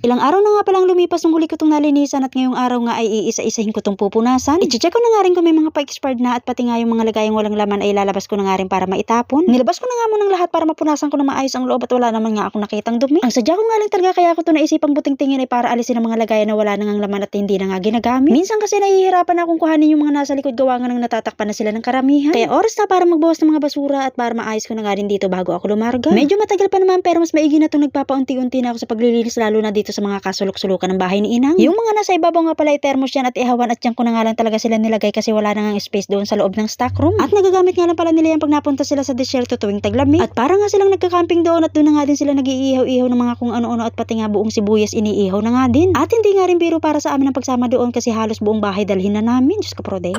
Ilang araw na nga palang lumipas nung huli ko itong nalinisan at ngayong araw nga ay iisa-isahin ko itong pupunasan. I-check ko na nga rin kung may mga pa-expired na at pati nga yung mga lagayang walang laman ay lalabas ko na nga rin para maitapon. Nilabas ko na nga munang lahat para mapunasan ko na maayos ang loob at wala naman nga akong nakitang dumi. Ang sadya ko nga lang talaga kaya ako ito naisipang buting tingin ay para alisin ang mga lagayan na wala nang laman at hindi na nga ginagamit. Minsan kasi nahihirapan akong kuhanin yung mga nasa likod gawa nga nang natatakpan na sila ng karamihan. Kaya oras na para magbawas ng mga basura at para maayos ko na nga rin dito bago ako lumarga. Medyo matagal pa naman pero mas maigi na itong nagpapaunti-unti na ako sa paglilinis lalo na dito sa mga kasulok-sulukan ng bahay ni Inang. Yung mga nasa ibabaw nga pala ay thermos yan at ihawan at yan ko na nga lang talaga sila nilagay kasi wala na nga space doon sa loob ng stock room. At nagagamit nga lang pala nila yan pag napunta sila sa desierto tuwing taglamig. At para nga silang nagka-camping doon at doon na nga din sila nag-iihaw-ihaw ng mga kung ano-ano at pati nga buong sibuyas iniihaw na nga din. At hindi nga rin biro para sa amin ang pagsama doon kasi halos buong bahay dalhin na namin. Diyos ko prode.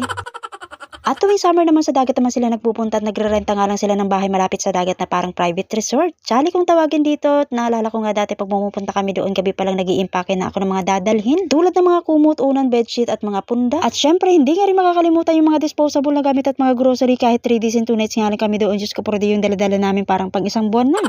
At tuwing summer naman sa dagat naman sila nagpupunta at nagrerenta nga lang sila ng bahay malapit sa dagat na parang private resort. Tsali kong tawagin dito at naalala ko nga dati pag pumupunta kami doon gabi palang nag-iimpake na ako ng mga dadalhin. Tulad ng mga kumot, unan, bedsheet at mga punda. At syempre hindi nga rin makakalimutan yung mga disposable na gamit at mga grocery kahit 3 days and 2 nights nga lang kami doon. Diyos ko po yung dala-dala namin parang pang isang buwan na.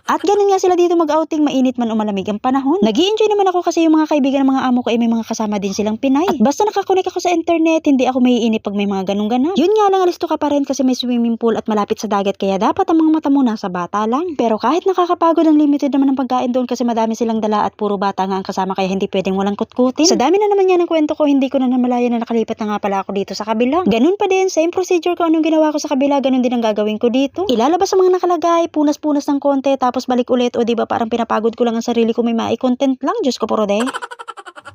At ganun nga sila dito mag-outing, mainit man o malamig ang panahon. Nag-i-enjoy naman ako kasi yung mga kaibigan ng mga amo ko ay may mga kasama din silang Pinay. At basta nakakonek ako sa internet, hindi ako maiinip pag may mga ganung ganap. Yun nga lang, alisto ka pa rin kasi may swimming pool at malapit sa dagat kaya dapat ang mga mata mo nasa bata lang. Pero kahit nakakapagod ang limited naman ang pagkain doon kasi madami silang dala at puro bata nga ang kasama kaya hindi pwedeng walang kutkutin. Sa dami na naman yan ng kwento ko, hindi ko na namalayan na nakalipat na nga pala ako dito sa kabila. Ganun pa din, same procedure ko anong ginawa ko sa kabila, ganun din ang gagawin ko dito. Ilalabas ang mga nakalagay, punas-punas ng konti, tapos balik ulit o diba parang pinapagod ko lang ang sarili ko may mai-content lang. Diyos ko porode.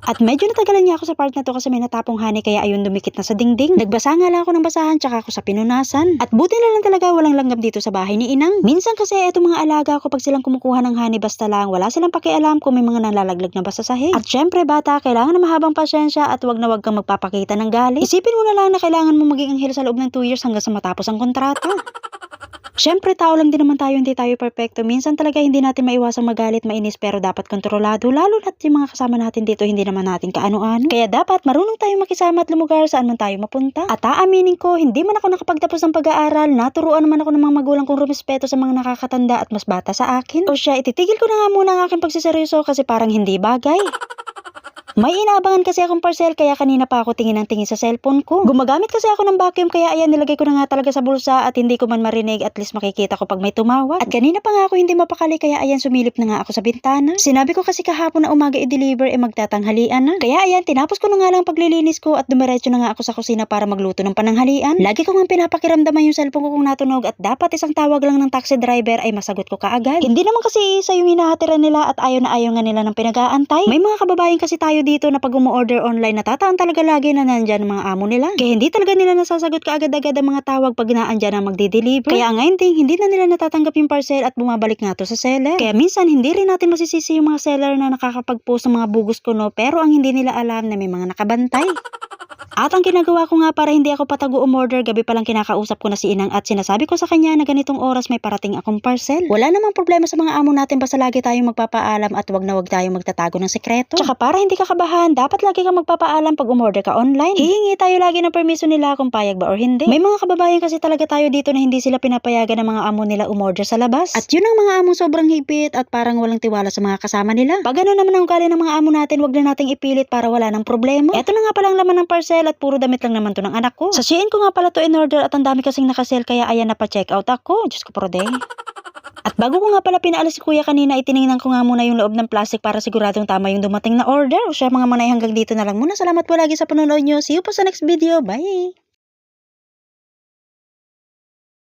At medyo natagalan niya ako sa part na to kasi may natapong honey kaya ayun dumikit na sa dingding. Nagbasa nga lang ako ng basahan tsaka ako sa pinunasan. At buti na lang talaga walang langgam dito sa bahay ni Inang. Minsan kasi etong mga alaga ko pag silang kumukuha ng honey basta lang wala silang pakialam kung may mga nalalaglag na ba sa sahig. At syempre bata, kailangan na mahabang pasyensya at wag na wag kang magpapakita ng galit. Isipin mo na lang na kailangan mo maging anghel sa loob ng 2 years hanggang sa matapos ang kontrata. Syempre, tao lang din naman tayo, hindi tayo perfecto. Minsan talaga hindi natin maiwasang magalit, mainis, pero dapat kontrolado. Lalo na't yung mga kasama natin dito, hindi naman natin kaano-ano. Kaya dapat marunong tayong makisama at lumugar saan man tayo mapunta. At aaminin ko, hindi man ako nakapagtapos ng pag-aaral, naturuan naman ako ng mga magulang kong rumispeto sa mga nakakatanda at mas bata sa akin. O siya, ititigil ko na nga muna ang aking pagsiseryoso kasi parang hindi bagay. May inaabangan kasi akong parcel kaya kanina pa ako tingin ng tingin sa cellphone ko. Gumagamit kasi ako ng vacuum kaya ayan nilagay ko na nga talaga sa bulsa at hindi ko man marinig at least makikita ko pag may tumawag. At kanina pa nga ako hindi mapakali kaya ayan sumilip na nga ako sa bintana. Sinabi ko kasi kahapon na umaga i-deliver magtatanghalian na. Kaya ayan tinapos ko na nga lang paglilinis ko at dumiretso na nga ako sa kusina para magluto ng pananghalian. Lagi ko nga pinapakiramdaman yung cellphone ko kung natunog at dapat isang tawag lang ng taxi driver ay masagot ko kaagad. Hindi naman kasi isa yung hinahatiran nila at ayaw na ayaw nga nila ng pinag-aantay. May mga kababayan kasi tayo dito na pag umu-order online natataan talaga lagi na nandyan ang mga amo nila. Kaya hindi talaga nila nasasagot kaagad-agad ang mga tawag pag naandyan ang magdi-deliver. Kaya ngayon ding hindi na nila natatanggap yung parcel at bumabalik nga to sa seller. Kaya minsan hindi rin natin masisisi yung mga seller na nakakapag-post ng mga bugos kuno pero ang hindi nila alam na may mga nakabantay. At ang ginagawa ko nga para hindi ako patago umorder, gabi palang kinakausap ko na si Inang at sinasabi ko sa kanya na ganitong oras may parating akong parcel. Wala namang problema sa mga amo natin basta lagi tayong magpapaalam at wag na wag tayong magtatago ng sekreto. Tsaka para hindi ka kabahan, dapat lagi kang magpapaalam pag umorder ka online. Hihingi tayo lagi ng permiso nila kung payag ba or hindi. May mga kababayan kasi talaga tayo dito na hindi sila pinapayagan ng mga amo nila umorder sa labas. At yun ang mga among sobrang higpit at parang walang tiwala sa mga kasama nila. Pag ano naman ang ugali ng mga amo natin, wag na nating ipilit para wala ng problema. Eto na nga palang laman ng parcel at puro damit lang naman to ng anak ko. Sa Shein ko nga pala to in order at ang dami kasing nakasale kaya ayan na pa-check out ako. Diyos ko prode. At bago ko nga pala pinaalis si kuya kanina, itiningnan ko nga muna yung loob ng plastic para siguradong tama yung dumating na order. O siya mga manay hanggang dito na lang muna. Salamat po lagi sa panonood nyo. See you po sa next video. Bye!